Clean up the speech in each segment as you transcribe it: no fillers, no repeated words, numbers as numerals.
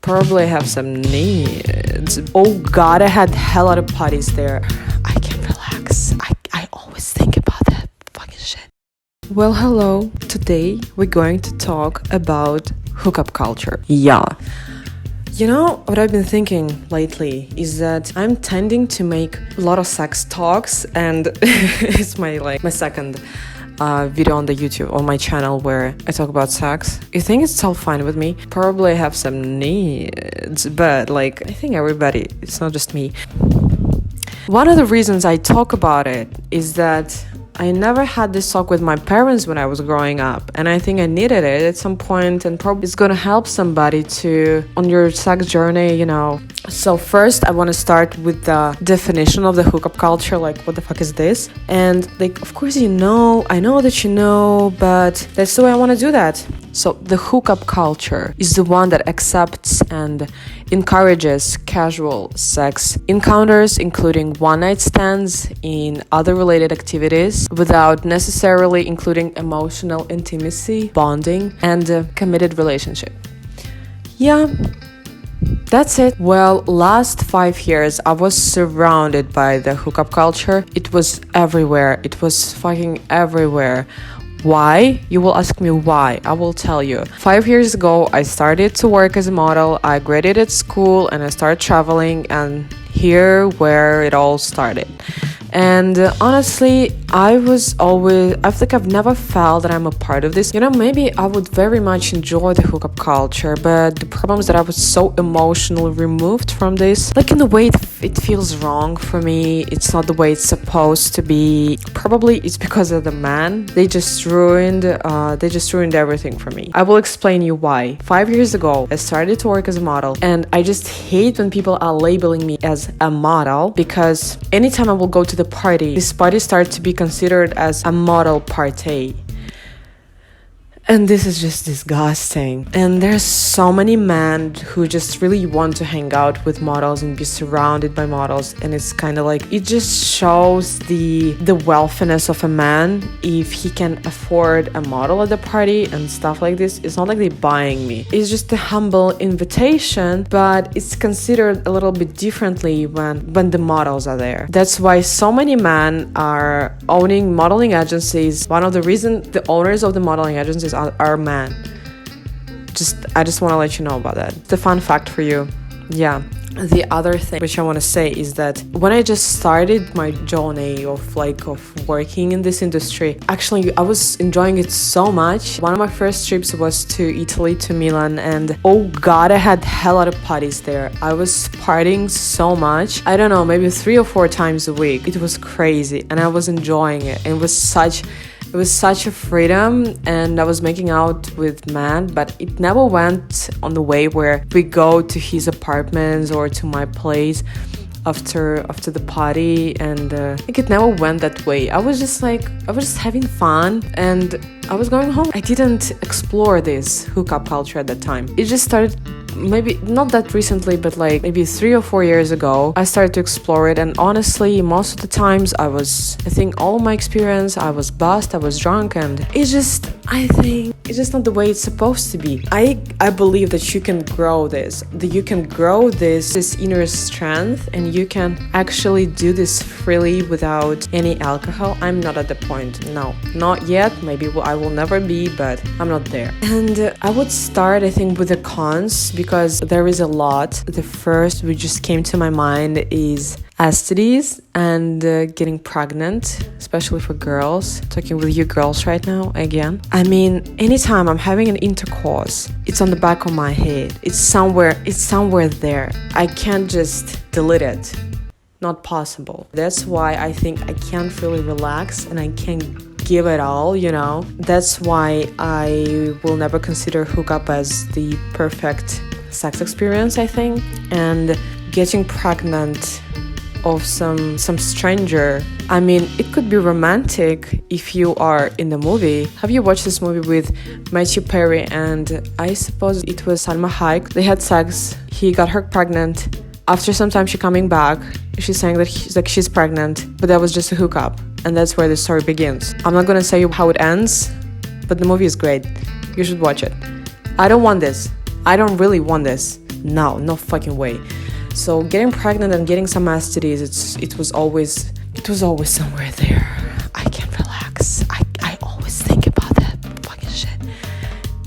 Probably have some needs. Oh god, I had hell lot of parties there. I can't relax. I always think about that fucking shit. Well, hello. Today we're going to talk about hookup culture. Yeah. You know, what I've been thinking lately is that I'm tending to make a lot of sex talks, and it's my second video on the YouTube, on my channel, where I talk about sex. You think it's all fine with me? Probably have some needs, but I think everybody, it's not just me. One of the reasons I talk about it is that I never had this talk with my parents when I was growing up, and I think I needed it at some point, and probably it's gonna help somebody on your sex journey, you know. So first, I want to start with the definition of the hookup culture, what the fuck is this? And of course I know that you know, but that's the way I want to do that. So the hookup culture is the one that accepts and encourages casual sex encounters, including one-night stands in other related activities, without necessarily including emotional intimacy, bonding, and a committed relationship. Yeah, that's it. Well, last 5 years, I was surrounded by the hookup culture. It was everywhere. It was fucking everywhere. Why? You will ask me why. I will tell you. 5 years ago, I started to work as a model. I graduated school and I started traveling, and here where it all started. And honestly, I've never felt that I'm a part of this. You know, maybe I would very much enjoy the hookup culture, but the problem is that I was so emotionally removed from this. In the way it feels wrong for me. It's not the way it's supposed to be. Probably it's because of the man. They just ruined everything for me. I will explain you why. 5 years ago, I started to work as a model, and I just hate when people are labeling me as a model, because anytime I will go to the party, this party starts to be considered as a model party. And this is just disgusting. And there's so many men who just really want to hang out with models and be surrounded by models. And it's kind of it just shows the wealthiness of a man if he can afford a model at the party and stuff like this. It's not like they're buying me. It's just a humble invitation, but it's considered a little bit differently when the models are there. That's why so many men are owning modeling agencies. One of the reasons the owners of the modeling agencies are men. I just want to let you know about that. It's a fun fact for you. Yeah. The other thing which I want to say is that when I just started my journey of working in this industry, actually I was enjoying it so much. One of my first trips was to Italy, to Milan, and oh god, I had hell lot of parties there. I was partying so much. I don't know, maybe 3 or 4 times a week. It was crazy, and I was enjoying it. It was such a freedom, and I was making out with men, but it never went on the way where we go to his apartments or to my place after the party, and it never went that way. I was just having fun, and I was going home. I didn't explore this hookup culture at that time. It just started maybe not that recently, but maybe 3 or 4 years ago, I started to explore it. And honestly, most of the times I think all my experience, I was buzzed, I was drunk, and I think it's just not the way it's supposed to be. I believe that you can grow this, this inner strength, and you can actually do this freely without any alcohol. I'm not at the point, no, not yet. Maybe I will never be, but I'm not there. And I would start, I think, with the cons, because there is a lot. The first which just came to my mind is STDs and getting pregnant, especially for girls. Talking with you girls right now again. I mean, anytime I'm having an intercourse, it's on the back of my head. It's somewhere there. I can't just delete it. Not possible. That's why I think I can't really relax and I can't give it all, you know. That's why I will never consider hookup as the perfect sex experience, I think. And getting pregnant of some stranger, I mean, it could be romantic if you are in the movie. Have you watched this movie with Matthew Perry and I suppose it was Salma Hayek? They had sex, he got her pregnant. After some time, she coming back, she's saying that she's pregnant, but that was just a hookup, and that's where the story begins. I'm not gonna say how it ends, but the movie is great. You should watch it. I don't want this. I don't really want this. No fucking way. So getting pregnant and getting some STDs, it was always somewhere there. I can't relax. I always think about that fucking shit.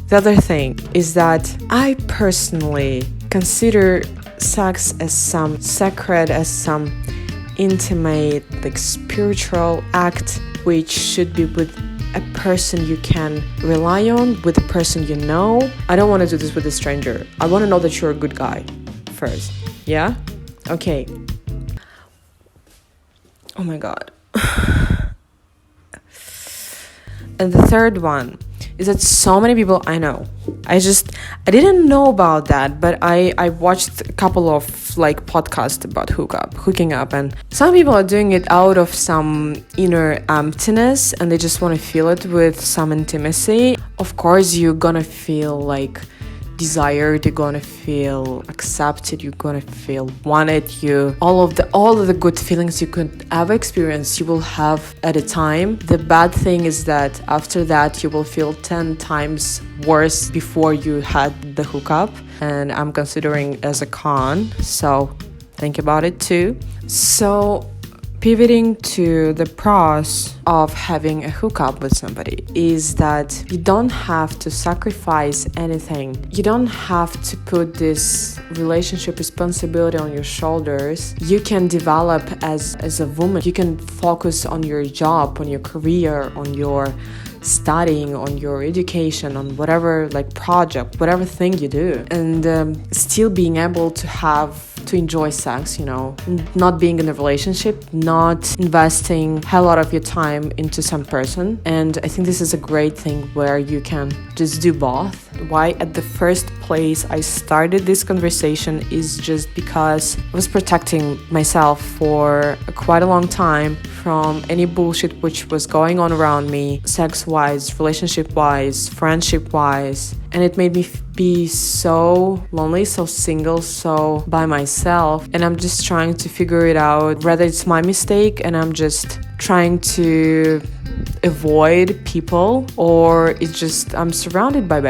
The other thing is that I personally consider sex as some sacred, as some intimate, like spiritual act, which should be with a person you can rely on, with a person you know. I don't want to do this with a stranger. I want to know that you're a good guy first. Yeah? Okay. Oh my god. And the third one is that so many people I know, I didn't know about that, but I watched a couple of like podcasts about hooking up, and some people are doing it out of some inner emptiness and they just want to feel it with some intimacy. Of course, you're gonna feel like desired, you're gonna feel accepted, you're gonna feel wanted, all of the good feelings you could ever experience, you will have at a time. The bad thing is that after that you will feel 10 times worse before you had the hookup, and I'm considering as a con, so think about it too. So pivoting to the pros of having a hookup with somebody is that you don't have to sacrifice anything. You don't have to put this relationship responsibility on your shoulders. You can develop as a woman. You can focus on your job, on your career, on your studying, on your education, on whatever like project, whatever thing you do, and still being able to enjoy sex, not being in a relationship, not investing a lot of your time into some person. And I think this is a great thing where you can just do both. Why at the first place I started this conversation is just because I was protecting myself for quite a long time from any bullshit which was going on around me, sex-wise, relationship-wise, friendship-wise. And it made me be so lonely, so single, so by myself. And I'm just trying to figure it out, whether it's my mistake and I'm just trying to avoid people, or it's just I'm surrounded by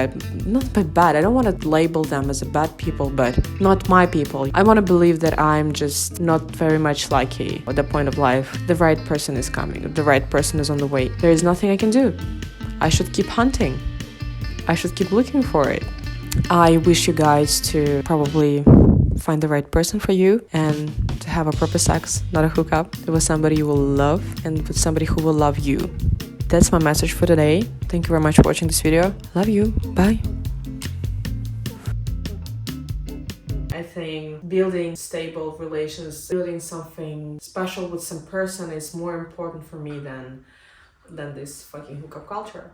not by bad, I don't want to label them as a bad people, but not my people. I want to believe that I'm just not very much lucky at the point of life. The right person is coming, the right person is on the way. There is nothing I can do. I should keep hunting. I should keep looking for it. I wish you guys to probably find the right person for you and to have a proper sex, not a hookup. It was somebody you will love and with somebody who will love you. That's my message for today. Thank you very much for watching this video. Love you. Bye. I think building stable relations, building something special with some person is more important for me than this fucking hookup culture.